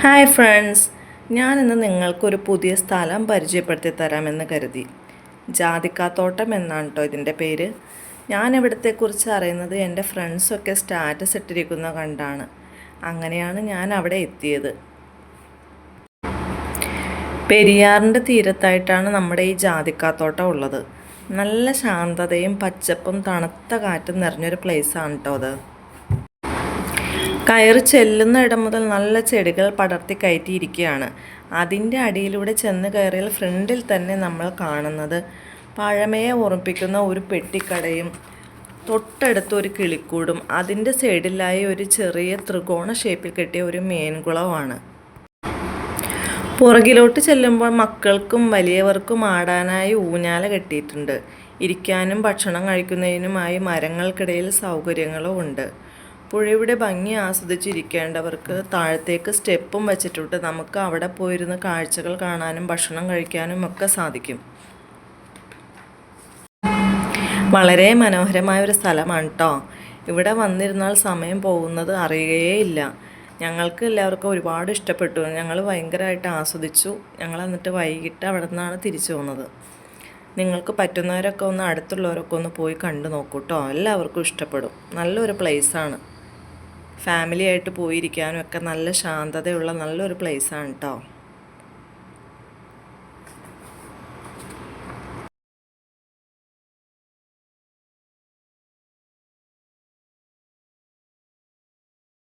Hi friends, ഞാനിന്ന് നിങ്ങൾക്കൊരു പുതിയ സ്ഥലം പരിചയപ്പെടുത്തി തരാമെന്ന് കരുതി. ജാതിക്കാത്തോട്ടം എന്നാണ് കേട്ടോ ഇതിൻ്റെ പേര്. ഞാൻ ഇവിടത്തെക്കുറിച്ച് അറിയുന്നത് എൻ്റെ ഫ്രണ്ട്സൊക്കെ സ്റ്റാറ്റസ് ഇട്ടിരിക്കുന്ന കണ്ടാണ്. അങ്ങനെയാണ് ഞാൻ അവിടെ എത്തിയത്. പെരിയാറിൻ്റെ തീരത്തായിട്ടാണ് നമ്മുടെ ഈ ജാതിക്കാത്തോട്ടം ഉള്ളത്. നല്ല ശാന്തതയും പച്ചപ്പും തണുത്ത കാറ്റും നിറഞ്ഞൊരു പ്ലേസാണ് കേട്ടോ അത്. കയറി ചെല്ലുന്ന ഇടം മുതൽ നല്ല ചെടികൾ പടർത്തി കയറ്റിയിരിക്കുകയാണ്. അതിൻ്റെ അടിയിലൂടെ ചെന്ന് കയറിയാൽ ഫ്രണ്ടിൽ തന്നെ നമ്മൾ കാണുന്നത് പഴമയെ ഓർമ്മിപ്പിക്കുന്ന ഒരു പെട്ടിക്കടയും തൊട്ടടുത്ത് ഒരു കിളിക്കൂടും അതിൻ്റെ സൈഡിലായി ഒരു ചെറിയ ത്രികോണ ഷേപ്പിൽ കെട്ടിയ ഒരു മീൻകുളമാണ്. പുറകിലോട്ട് ചെല്ലുമ്പോൾ മക്കൾക്കും വലിയവർക്കും ആടാനായി ഊഞ്ഞാല കെട്ടിയിട്ടുണ്ട്. ഇരിക്കാനും ഭക്ഷണം കഴിക്കുന്നതിനുമായി മരങ്ങൾക്കിടയിൽ സൗകര്യങ്ങളും ഉണ്ട്. പുഴയുടെ ഭംഗി ആസ്വദിച്ചിരിക്കേണ്ടവർക്ക് താഴത്തേക്ക് സ്റ്റെപ്പും വെച്ചിട്ടുണ്ട്. നമുക്ക് അവിടെ പോയിരുന്ന് കാഴ്ചകൾ കാണാനും ഭക്ഷണം കഴിക്കാനും ഒക്കെ സാധിക്കും. വളരെ മനോഹരമായ ഒരു സ്ഥലമാണ് കേട്ടോ. ഇവിടെ വന്നിരുന്നാൽ സമയം പോകുന്നത് അറിയുകയേയില്ല. ഞങ്ങൾക്ക് എല്ലാവർക്കും ഒരുപാട് ഇഷ്ടപ്പെട്ടു. ഞങ്ങൾ ഭയങ്കരമായിട്ട് ആസ്വദിച്ചു. ഞങ്ങൾ എന്നിട്ട് വൈകിട്ട് അവിടെ നിന്നാണ് തിരിച്ചു പോകുന്നത്. നിങ്ങൾക്ക് പറ്റുന്നവരൊക്കെ ഒന്ന് അടുത്തുള്ളവരൊക്കെ ഒന്ന് പോയി കണ്ടു നോക്കൂ കേട്ടോ. എല്ലാവർക്കും ഇഷ്ടപ്പെടും. നല്ലൊരു പ്ലേസാണ്. ഫാമിലി ആയിട്ട് പോയിരിക്കാനും ഒക്കെ നല്ല ശാന്തതയുള്ള നല്ലൊരു പ്ലേസാണ് കേട്ടോ.